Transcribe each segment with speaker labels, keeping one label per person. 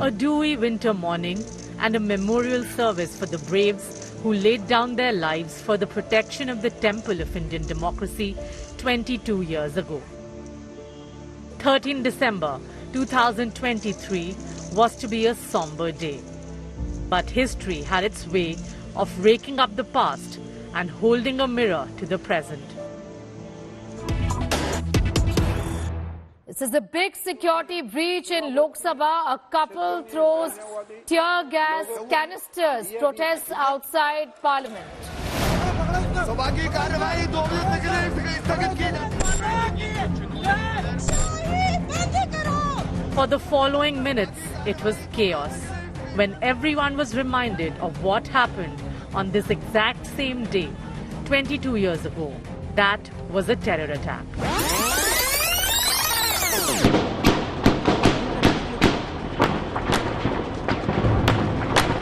Speaker 1: A dewy winter morning and a memorial service for the braves who laid down their lives for the protection of the temple of Indian democracy 22 years ago. 13 December 2023 was to be a somber day. But history had its way of raking up the past and holding a mirror to the present.
Speaker 2: This is a big security breach in Lok Sabha. A couple throws tear gas canisters, protests outside Parliament.
Speaker 1: For the following minutes, it was chaos, when everyone was reminded of what happened on this exact same day, 22 years ago. That was a terror attack.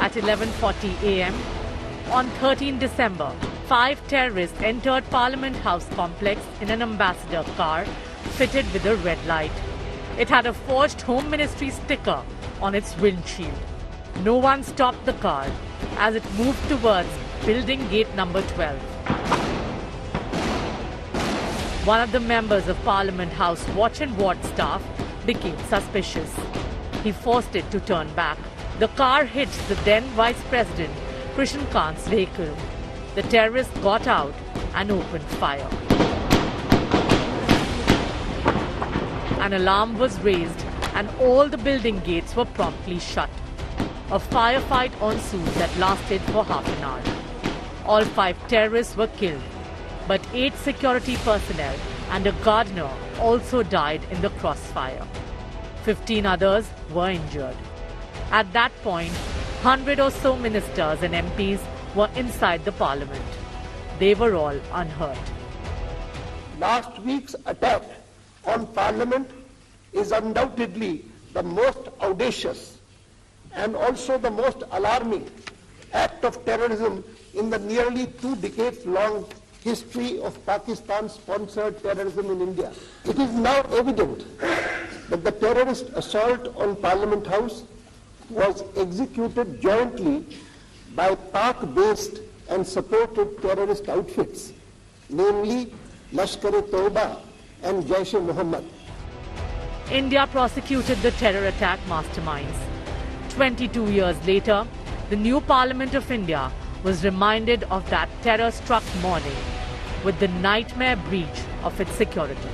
Speaker 1: At 11:40 a.m. on 13 December, 5 terrorists entered Parliament House complex in an ambassador car fitted with a red light. It had a forged Home Ministry sticker on its windshield. No one stopped the car as it moved towards building gate number 12. One of the members of Parliament House Watch and Ward staff became suspicious. He forced it to turn back. The car hit the then Vice President Krishan Kant's vehicle. The terrorists got out and opened fire. An alarm was raised and all the building gates were promptly shut. A firefight ensued that lasted for half an hour. All 5 terrorists were killed, but 8 security personnel and a gardener also died in the crossfire. 15 others were injured. At that point, 100 or so ministers and MPs were inside the parliament. They were all unhurt.
Speaker 3: Last week's attack on Parliament is undoubtedly the most audacious and also the most alarming act of terrorism in the nearly 2 decades-long history of Pakistan-sponsored terrorism in India. It is now evident that the terrorist assault on Parliament House was executed jointly by Pak-based and supported terrorist outfits, namely Lashkar-e-Toba and Jaish-e-Mohammed.
Speaker 1: India prosecuted the terror attack masterminds. 22 years later, the new Parliament of India was reminded of that terror-struck morning with the nightmare breach of its security.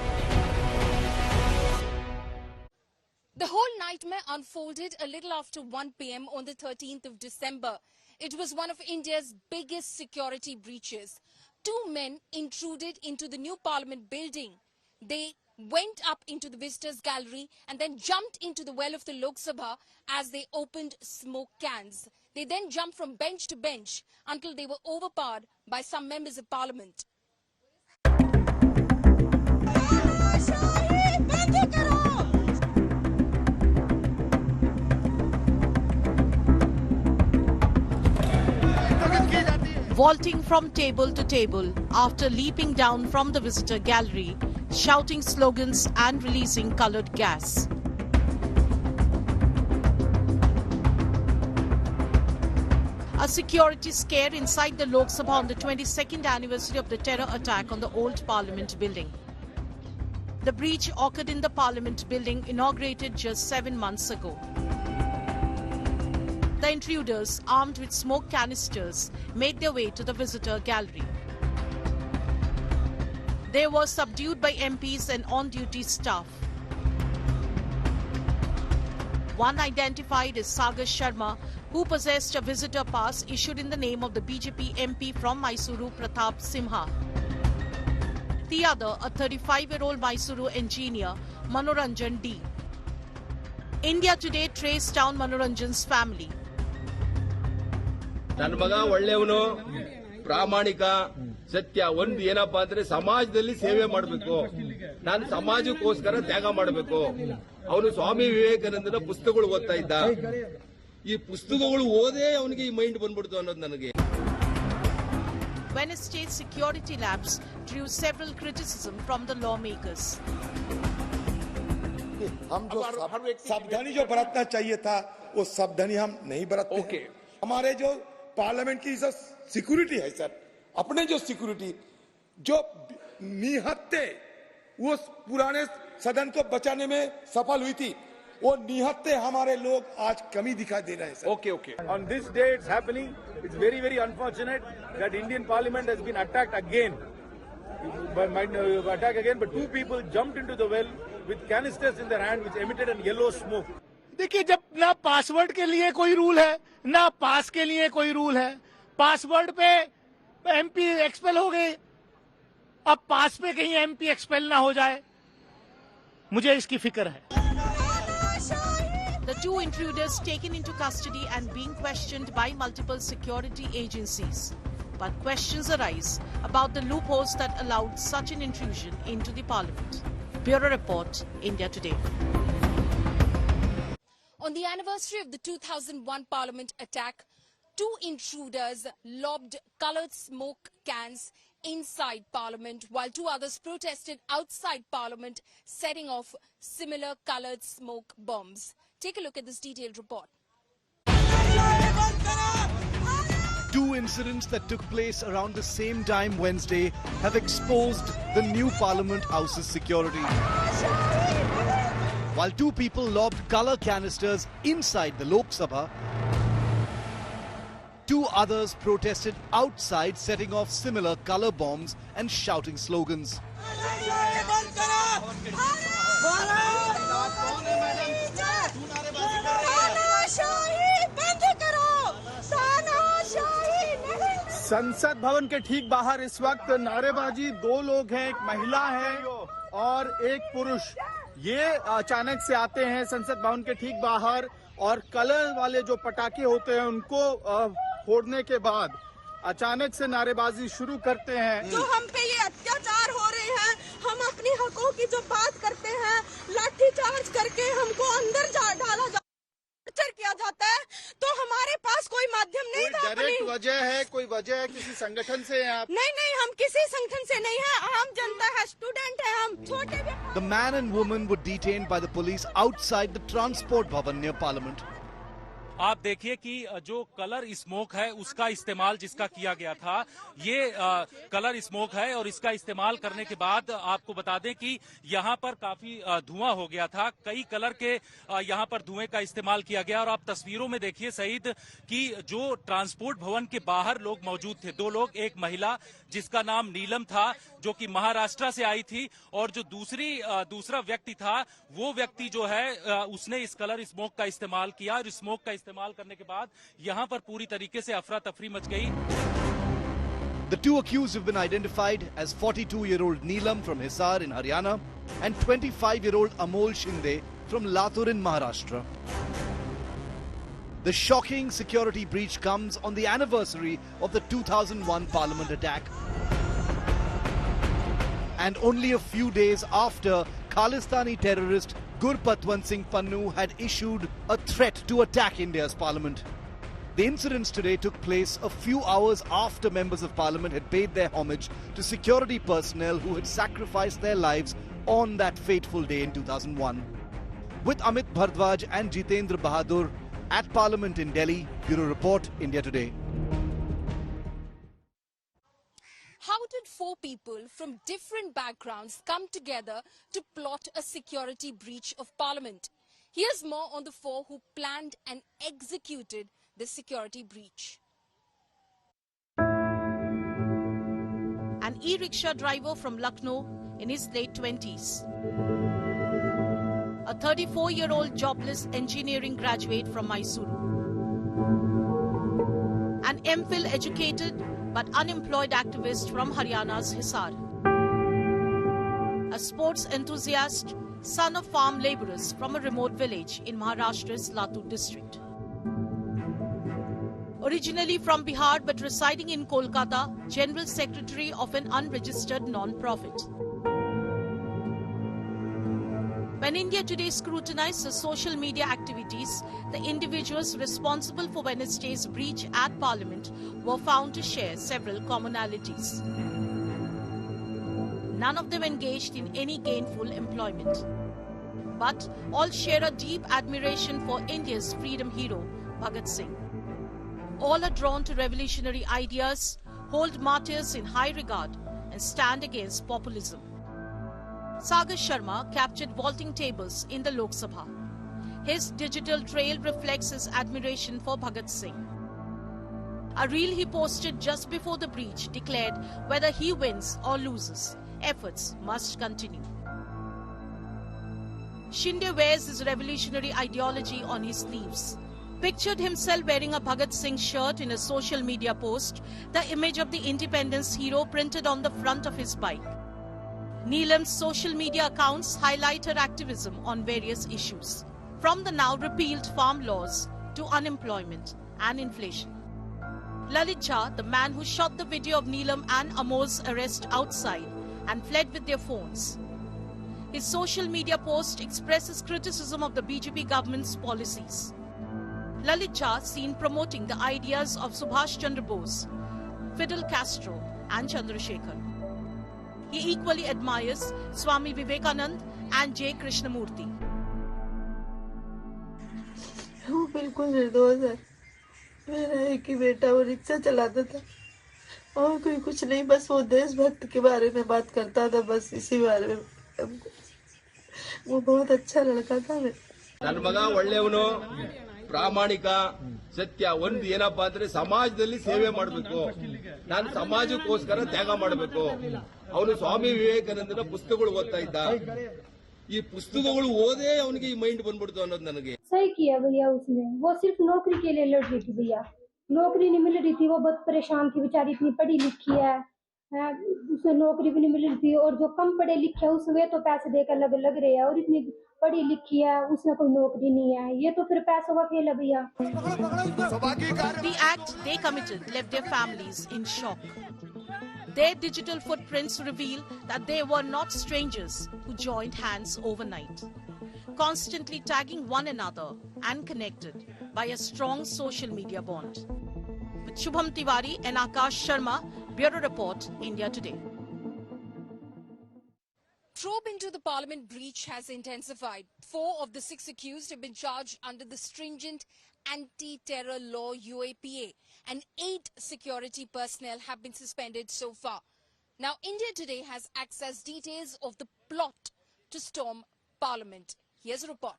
Speaker 4: The whole nightmare unfolded a little after 1 p.m. on the 13th of December. It was one of India's biggest security breaches. 2 men intruded into the new Parliament building. They went up into the visitors gallery and then jumped into the well of the Lok Sabha as they opened smoke cans. They then jumped from bench to bench until they were overpowered by some members of Parliament.
Speaker 5: Vaulting from table to table after leaping down from the visitor gallery, shouting slogans and releasing coloured gas. A security scare inside the Lok Sabha on the 22nd anniversary of the terror attack on the old Parliament building. The breach occurred in the Parliament building inaugurated just 7 months ago. The intruders, armed with smoke canisters, made their way to the visitor gallery. They were subdued by MPs and on-duty staff. One identified as Sagar Sharma, who possessed a visitor pass issued in the name of the BJP MP from Mysuru, Pratap Simha. The other, a 35-year-old Mysuru engineer, Manoranjan D. India Today traced down Manoranjan's family.
Speaker 6: ನನ್ನ ಮಗ ಒಳ್ಳೆಯವನು ಪ್ರಾಮಾಣಿಕ ಸತ್ಯ ಒಂದು ಏನಪ್ಪಾ ಅಂದ್ರೆ ಸಮಾಜದಲ್ಲಿ ಸೇವೆ ಮಾಡಬೇಕು ನಾನು ಸಮಾಜಕ್ಕೋಸ್ಕರ ತ್ಯಾಗ ಮಾಡಬೇಕು ಅವನು ಸ್ವಾಮಿ ವಿವೇಕಾನಂದನ ಪುಸ್ತಕಗಳು ಓದ್ತಾ ಇದ್ದ ಈ ಪುಸ್ತಕಗಳು ಓದೇ ಅವನಿಗೆ ಈ ಮೈಂಡ್ ಬಂದ್ಬಿಡ್ತು ಅನ್ನೋದು ನನಗೆ
Speaker 5: Wednesday security labs drew several criticism from the lawmakers.
Speaker 7: हम जो सावधानी जो बरतना चाहिए था वो सावधानी हम नहीं बरतते हैं। हमारे जो पार्लियामेंट की जो सिक्योरिटी है सर, अपने जो सिक्योरिटी जो निहत्ते वो पुराने सदन को बचाने में सफल हुई थी, वो निहत्ते हमारे लोग आज कमी दिखाई दे रहे हैं sir.
Speaker 8: Okay. On this day it's happening. It's very unfortunate that Indian Parliament has been attacked again. But two people jumped into the well with canisters in their hand which emitted a yellow smoke.
Speaker 9: देखिए, जब ना password के लिए कोई rule है ना पास के लिए कोई रूल है, पासवर्ड पे एमपी एक्सपेल हो गए, अब पास पे कहीं एमपी एक्सपेल ना हो जाए, मुझे इसकी फिक्र है।
Speaker 5: The two intruders taken into custody and being questioned by multiple security agencies. But questions arise about the loopholes that allowed such an intrusion into the parliament. Bureau Report, India Today.
Speaker 4: On the anniversary of the 2001 Parliament attack, two intruders lobbed coloured smoke cans inside Parliament, while two others protested outside Parliament, setting off similar coloured smoke bombs. Take a look at this detailed report.
Speaker 10: Two incidents that took place around the same time Wednesday have exposed the new Parliament House's security. While two people lobbed colour canisters inside the Lok Sabha, two others protested outside, setting off similar colour bombs and shouting slogans.
Speaker 9: संसद भवन के ठीक बाहर इस वक्त नारेबाजी, दो लोग हैं, एक महिला है और एक पुरुष। ये अचानक से आते हैं संसद भवन के ठीक बाहर और कलर वाले जो पटाखे होते हैं उनको फोड़ने के बाद अचानक से नारेबाजी शुरू करते हैं।
Speaker 11: जो हम पे ये अत्याचार हो रहे हैं, हम अपनी हकों की जो बात करते हैं, लाठीचार्ज करके हमको अंदर डाला किया जाता है, तो हमारे पास कोई माध्यम नहीं था।
Speaker 9: डायरेक्ट वजह है, कोई वजह है, किसी संगठन से हैं आप?
Speaker 11: नहीं, हम किसी संगठन से नहीं है, आम जनता है, स्टूडेंट है, हम छोटे भी।
Speaker 10: The man and woman were detained by the police outside the Transport Bhavan near Parliament.
Speaker 12: आप देखिए कि जो कलर स्मोक है उसका इस्तेमाल जिसका किया गया था, ये कलर स्मोक है और इसका इस्तेमाल करने के बाद आपको बता दें कि यहाँ पर काफी धुआं हो गया था। कई कलर के यहाँ पर धुएं का इस्तेमाल किया गया और आप तस्वीरों में देखिए सईद कि जो ट्रांसपोर्ट भवन के बाहर लोग मौजूद थे, दो लोग, एक महिला जिसका नाम नीलम था जो कि महाराष्ट्र से आई थी और जो दूसरा व्यक्ति था, वो व्यक्ति जो है उसने इस कलर स्मोक का इस्तेमाल किया और स्मोक का इस्तेमाल करने के बाद यहां पर पूरी तरीके से अफरा तफरी मच गई।
Speaker 10: The two accused have been identified as 42-year-old Neelam from Hisar in Haryana and 25-year-old Amol Shinde from Latur in Maharashtra. The shocking security breach comes on the anniversary of the 2001 Parliament attack. And only a few days after Khalistani terrorist Gurpatwant Singh Pannu had issued a threat to attack India's Parliament. The incidents today took place a few hours after members of Parliament had paid their homage to security personnel who had sacrificed their lives on that fateful day in 2001. With Amit Bhardwaj and Jitendra Bahadur at Parliament in Delhi, Bureau Report, India Today.
Speaker 4: How did four people from different backgrounds come together to plot a security breach of Parliament? Here's more on the four who planned and executed the security breach.
Speaker 5: An e-rickshaw driver from Lucknow in his late 20s. A 34-year-old jobless engineering graduate from Mysuru. An MPhil educated but unemployed activist from Haryana's Hisar. A sports enthusiast, son of farm labourers from a remote village in Maharashtra's Latur district. Originally from Bihar but residing in Kolkata, General Secretary of an unregistered non-profit. When India Today scrutinized the social media activities, the individuals responsible for Wednesday's breach at Parliament were found to share several commonalities. None of them engaged in any gainful employment. but all share a deep admiration for India's freedom hero, Bhagat Singh. All are drawn to revolutionary ideas, hold martyrs in high regard, and stand against populism. Sagar Sharma captured vaulting tables in the Lok Sabha. His digital trail reflects his admiration for Bhagat Singh. A reel he posted just before the breach declared whether he wins or loses, efforts must continue. Shinde wears his revolutionary ideology on his sleeves. Pictured himself wearing a Bhagat Singh shirt in a social media post, the image of the independence hero printed on the front of his bike. Neelam's social media accounts highlight her activism on various issues, from the now repealed farm laws to unemployment and inflation. Lalit Jha, the man who shot the video of Neelam and Amol's arrest outside and fled with their phones. His social media post expresses criticism of the BJP government's policies. Lalit Jha seen promoting the ideas of Subhash Chandra Bose, Fidel Castro and Chandrasekhar. He equally admires Swami Vivekanand and J. Krishnamurti.
Speaker 13: वो बिल्कुल निर्दोष है। मेरा एक ही बेटा वो rickshaw चलाता था और कोई कुछ नहीं, बस वो देशभक्त के बारे में बात करता था, बस इसी बारे में। वो बहुत अच्छा लड़का था।
Speaker 6: ನನ್ನ ಮಗ ಒಳ್ಳೆಯವನು, ಪ್ರಾಮಾಣಿಕ, ಸತ್ಯ. ಒಂದು ಏನಪ್ಪಾ ಅಂದ್ರೆ ಸಮಾಜದಲ್ಲಿ ಸೇವೆ ಮಾಡಬೇಕು, ನಾನು ಸಮಾಜಕ್ಕೋಸ್ಕರ ತ್ಯಾಗ ಮಾಡಬೇಕು. ಅವನು ಸ್ವಾಮಿ ವಿವೇಕಾನಂದನ ಪುಸ್ತಕಗಳು ಓದ್ತಾ ಇದ್ದ. ಈ ಪುಸ್ತಕಗಳು ಓದೇ ಅವನಿಗೆ ಈ ಮೈಂಡ್ ಬಂದ್ಬಿಡ್ತು ಅನ್ನೋದು ನನಗೆ.
Speaker 14: सही किया भैया उसने, वो सिर्फ नौकरी के लिए लड़ रही थी भैया, नौकरी नहीं मिल रही थी, वो बहुत परेशान थी बेचारी, इतनी पढ़ी लिखी है, उसे नौकरी भी नहीं मिल रही थी, और जो कम पढ़े लिखे हैं उसमें तो पैसे देकर लग रहे हैं, और इतनी पढ़ी लिखी है उसमें कोई नौकरी नहीं है, ये तो फिर पैसों का खेल है भैया।
Speaker 5: The act they committed left their families in shock. Their digital footprints reveal that they were not strangers who joined hands overnight, constantly tagging one another and connected by a strong social media bond. With Shubham Tiwari and Akash Sharma, Bureau Report, India Today.
Speaker 4: Probe into the parliament breach has intensified. 4 of the 6 accused have been charged under the stringent anti-terror law UAPA, and 8 security personnel have been suspended so far. Now, India Today has accessed details of the plot to storm parliament. Here's a report.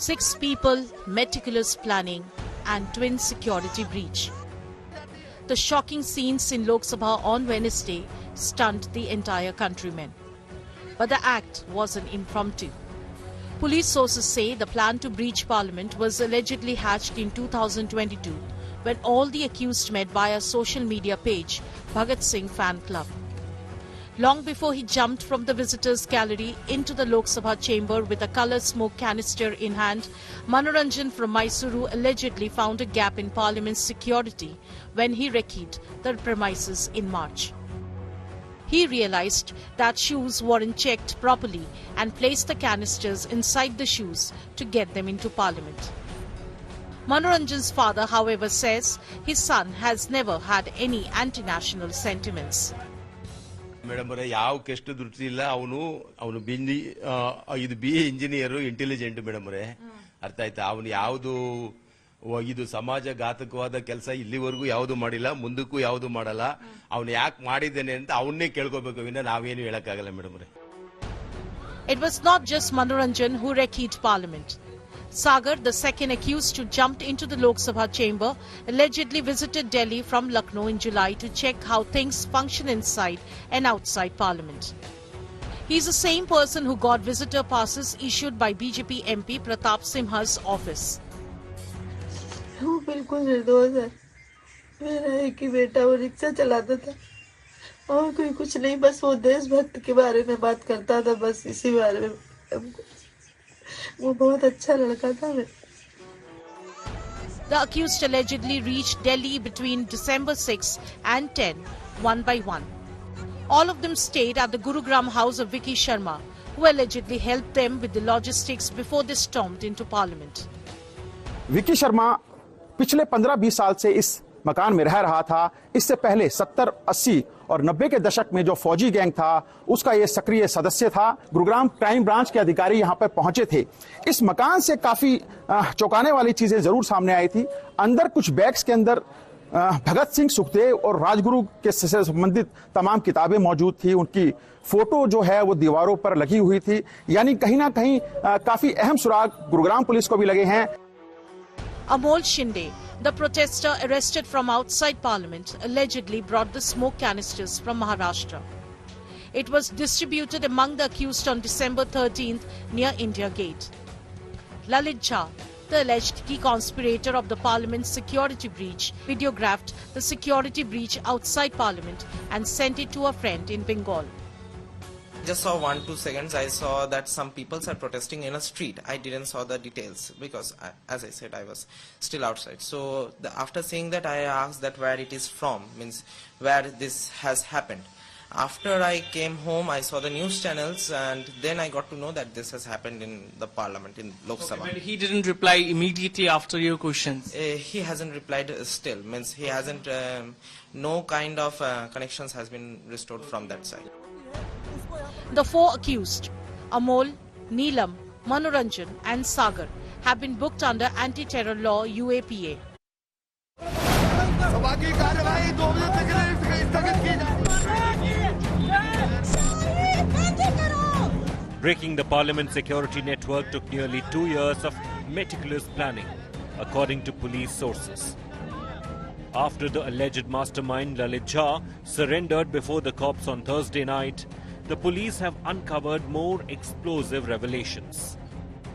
Speaker 5: 6 people, meticulous planning and twin security breach. The shocking scenes in Lok Sabha on Wednesday stunned the entire countrymen. But the act was an impromptu. Police sources say the plan to breach parliament was allegedly hatched in 2022 when all the accused met via social media page Bhagat Singh Fan Club. Long before he jumped from the visitors' gallery into the Lok Sabha chamber with a colour smoke canister in hand, Manoranjan from Mysuru allegedly found a gap in Parliament's security when he recce'd the premises in March. He realised that shoes weren't checked properly and placed the canisters inside the shoes to get them into Parliament. Manoranjan's father, however, says his son has never had any anti-national sentiments.
Speaker 15: Madam ಅವರೇ, ಯಾವ ಕೆಷ್ಟ ದೃಷ್ಟಿ ಇಲ್ಲ. ಅವನು ಇದು BA engineer, intelligent madam ಅವರೇ, ಅರ್ಥ ಆಯ್ತಾ? ಅವನು ಯಾವುದು ಇದು ಸಮಾಜ ಘಾತಕವಾದ ಕೆಲಸ ಇಲ್ಲಿವರೆಗೂ ಯಾವುದು ಮಾಡಿಲ್ಲ, ಮುಂದಕ್ಕೂ ಯಾವುದು ಮಾಡಲ್ಲ. ಅವನು ಯಾಕೆ ಮಾಡಿದ್ದೇನೆ ಅಂತ ಅವನ್ನೇ ಕೇಳ್ಕೋಬೇಕು, ವಿನ ನಾವೇನು ಹೇಳಕ್ಕಾಗಲ್ಲ ಮೇಡಮ್ ಅವರೇ.
Speaker 5: It was not just Manoranjan who wrecked Parliament. Sagar, the second accused who jumped into the Lok Sabha chamber, allegedly visited Delhi from Lucknow in July to check how things function inside and outside Parliament. He is the same person who got visitor passes issued by BJP MP Pratap Simha's office.
Speaker 13: वो बिल्कुल निर्दोष है। मेरा एक ही बेटा वो rickshaw चलाता था और कोई कुछ नहीं, बस वो देशभक्त के बारे में बात करता था, बस इसी बारे में। वो बहुत अच्छा लड़का था।
Speaker 5: The accused allegedly reached Delhi between December 6 and 10, one by one. All of them stayed at the Gurugram house of Vicky Sharma, who allegedly helped them with the logistics before they stormed into Parliament.
Speaker 16: Vicky Sharma पिछले 15-20 साल से इस मकान में रह रहा था। इससे पहले 70, 80 और 90 के दशक में जो फौजी गैंग था उसका ये सक्रिय सदस्य था। गुरुग्राम क्राइम ब्रांच के अधिकारी यहां पर पहुंचे थे। इस मकान से काफी चौंकाने वाली चीजें जरूर सामने आई थी। अंदर कुछ बैग्स के अंदर भगत सिंह, सुखदेव और राजगुरु के से संबंधित तमाम किताबें मौजूद थी। उनकी फोटो जो है वो दीवारों पर लगी हुई थी। यानी कहीं ना कहीं काफी अहम सुराग गुरुग्राम पुलिस को भी लगे हैं।
Speaker 5: Amol Shinde, the protester arrested from outside Parliament, allegedly brought the smoke canisters from Maharashtra. It was distributed among the accused on December 13th near India Gate. Lalit Jha, the alleged key conspirator of the Parliament's security breach, videographed the security breach outside Parliament and sent it to a friend in Bengal.
Speaker 17: Just saw 1-2 seconds. I saw that some people are protesting in a street. I didn't saw the details because, as I said, I was still outside. So after seeing that, I asked that where it is from, means where this has happened. After I came home, I saw the news channels, and then I got to know that this has happened in the Parliament in Lok Sabha.
Speaker 18: But he didn't reply immediately after your questions.
Speaker 17: He hasn't replied still. Means he hasn't. No kind of connections has been restored from that side.
Speaker 5: The four accused, Amol, Neelam, Manoranjan and Sagar, have been booked under anti-terror law UAPA.
Speaker 19: Breaking the Parliament security network took nearly 2 years of meticulous planning, according to police sources. After the alleged mastermind Lalit Jha surrendered before the cops on Thursday night, the police have uncovered more explosive revelations.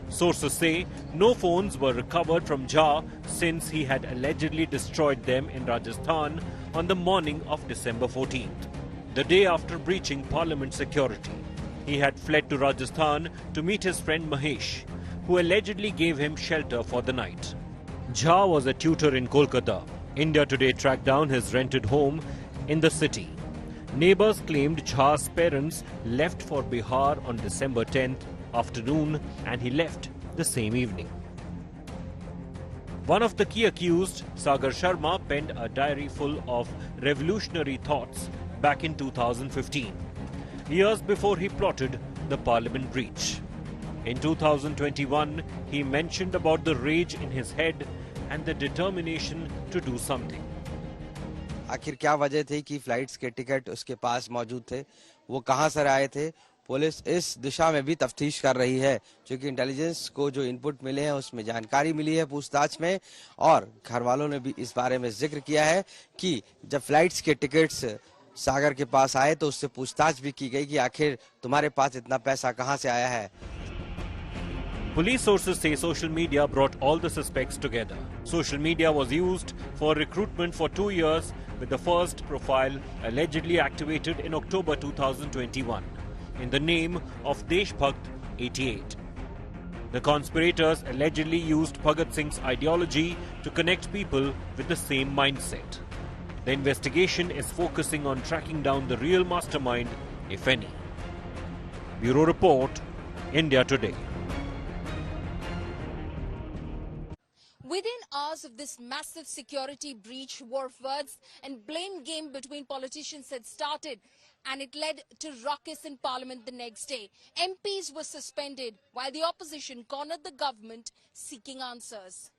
Speaker 19: Sources say no phones were recovered from Jha since he had allegedly destroyed them in Rajasthan on the morning of December 14th, the day after breaching Parliament security. He had fled to Rajasthan to meet his friend Mahesh, who allegedly gave him shelter for the night. Jha was a tutor in Kolkata. India Today tracked down his rented home in the city. Neighbors claimed Jha's parents left for Bihar on December 10th afternoon and he left the same evening. One of the key accused, Sagar Sharma, penned a diary full of revolutionary thoughts back in 2015, years before he plotted the Parliament breach. In 2021, he mentioned about the rage in his head and the determination to do something.
Speaker 20: आखिर क्या वजह थी कि flights के ticket उसके पास मौजूद थे, वो कहां से आए थे? पुलिस इस दिशा में भी तफ्तीश कर रही है, क्योंकि इंटेलिजेंस को जो इनपुट मिले हैं उसमें जानकारी मिली है पूछताछ में, और घर वालों ने भी इस बारे में जिक्र किया है कि जब फ्लाइट्स के टिकट्स सागर के पास आए तो उससे पूछताछ भी की गई कि आखिर तुम्हारे पास इतना पैसा कहां से आया है.
Speaker 19: Police sources say social media brought all the suspects together. Social media was used for recruitment for 2 years, with the first profile allegedly activated in October 2021 in the name of Deshbhakt 88. The conspirators allegedly used Bhagat Singh's ideology to connect people with the same mindset. The investigation is focusing on tracking down the real mastermind, if any. Bureau Report, India Today.
Speaker 4: Within hours of this massive security breach, war words and blame game between politicians had started, and it led to ruckus in Parliament the next day. MPs were suspended while the opposition cornered the government seeking answers.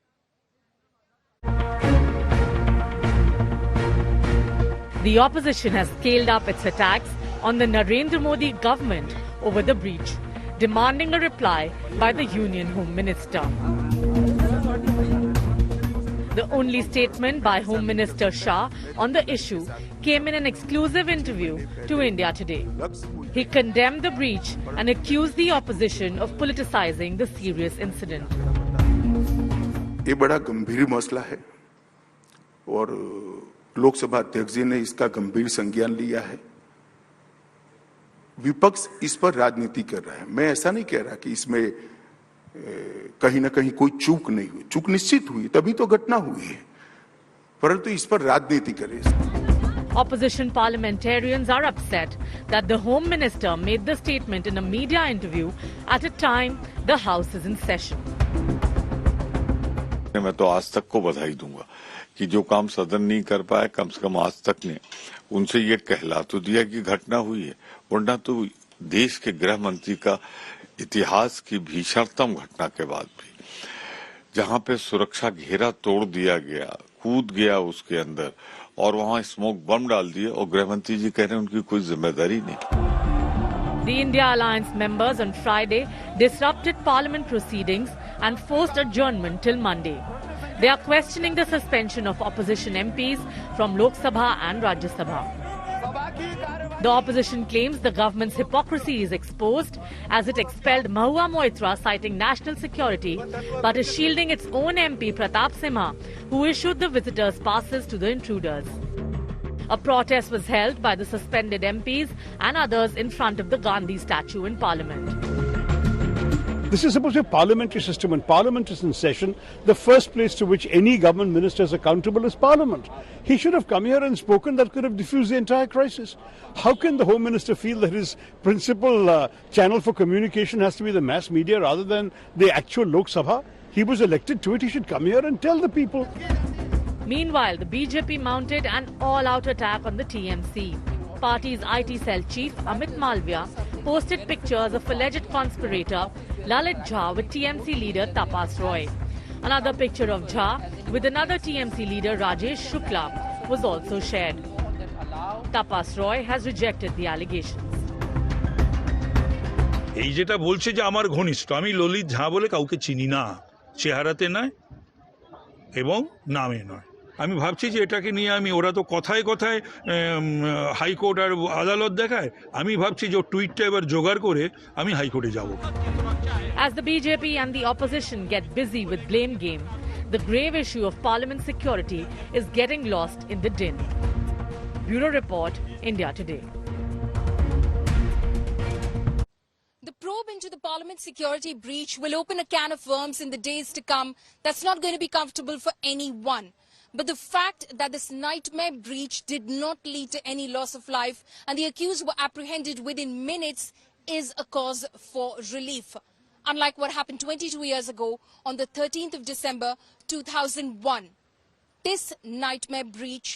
Speaker 1: The opposition has scaled up its attacks on the Narendra Modi government over the breach, demanding a reply by the Union Home Minister. The only statement by Home Minister Shah on the issue came in an exclusive interview to India Today. He condemned the breach and accused the opposition of politicizing the serious incident.
Speaker 21: ये बड़ा गंभीर मसला है और लोकसभा अध्यक्ष जी ने इसका गंभीर संज्ञान लिया है. विपक्ष इस पर राजनीति कर रहा है. मैं ऐसा नहीं कह रहा कि इसमें कहीं ना कहीं कोई चूक नहीं हुई. चूक निश्चित हुई, तभी तो घटना हुई है, परंतु इस पर राजनीति करें.
Speaker 1: Opposition parliamentarians are upset that the Home Minister made the statement in a media interview at a time the House is in session.
Speaker 22: मैं तो आज तक को बधाई दूंगा
Speaker 2: कि जो काम सदन नहीं कर पाया कम से कम आज तक ने उनसे ये कहला तो दिया कि घटना हुई है, वरना तो देश के गृह मंत्री का इतिहास की भीषणतम घटना के बाद भी जहां पे सुरक्षा घेरा तोड़ दिया गया, कूद गया उसके अंदर और वहां स्मोक बम डाल दिए और गृह मंत्री जी कह रहे हैं उनकी कोई जिम्मेदारी नहीं।
Speaker 1: The India Alliance members on Friday disrupted parliament proceedings and forced adjournment till Monday. They are questioning the suspension of opposition MPs from Lok Sabha and Rajya Sabha. The opposition claims the government's hypocrisy is exposed as it expelled Mahua Moitra citing national security but is shielding its own MP Pratap Simha who issued the visitors' passes to the intruders. A protest was held by the suspended MPs and others in front of the Gandhi statue in Parliament.
Speaker 22: This is supposed to be a parliamentary system. When Parliament is in session, the first place to which any government minister is accountable is Parliament. He should have come here and spoken. That could have diffused the entire crisis. How can the Home Minister feel that his principal channel for communication has to be the mass media rather than the actual Lok Sabha? He was elected to it. He should come here and tell the people.
Speaker 1: Meanwhile, the BJP mounted an all-out attack on the TMC. Party's IT cell chief Amit Malviya posted pictures of alleged conspirator Lalit Jha with TMC leader Tapas Roy. Another picture of Jha with another TMC leader Rajesh Shukla was also shared. Tapas Roy has rejected the allegations.
Speaker 23: এই যেটা বলছে যে আমার ঘনিষ্ঠ, আমি ললিত ঝা বলে কাউকে চিনি না, চেহারাতে নয় এবং নামে নয়। আমি ভাবছি যে এটাকে নিয়ে আমি ওরা তো কথায় কথায় হাইকোর্ট আর আদালত দেখায়, আমি ভাবছি যে টুইটটা এবার জোগাড় করে আমি হাইকোর্টে যাব।
Speaker 1: As the BJP and the opposition get busy with blame game, the grave issue of parliament security is getting lost in the din. Bureau Report, India Today.
Speaker 4: The probe into the parliament security breach will open a can of worms in the days to come that's not going to be comfortable for anyone. But the fact that this nightmare breach did not lead to any loss of life and the accused were apprehended within minutes is a cause for relief. Unlike what happened 22 years ago on the 13th of December 2001. This nightmare breach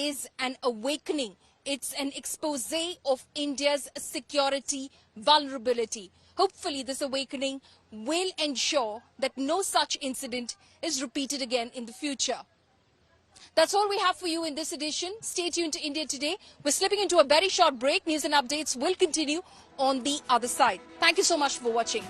Speaker 4: is an awakening. It's an expose of India's security vulnerability. Hopefully this awakening will ensure that no such incident is repeated again in the future. That's all we have for you in this edition. Stay tuned to India Today. We're slipping into a very short break. News and updates will continue on the other side. Thank you so much for watching.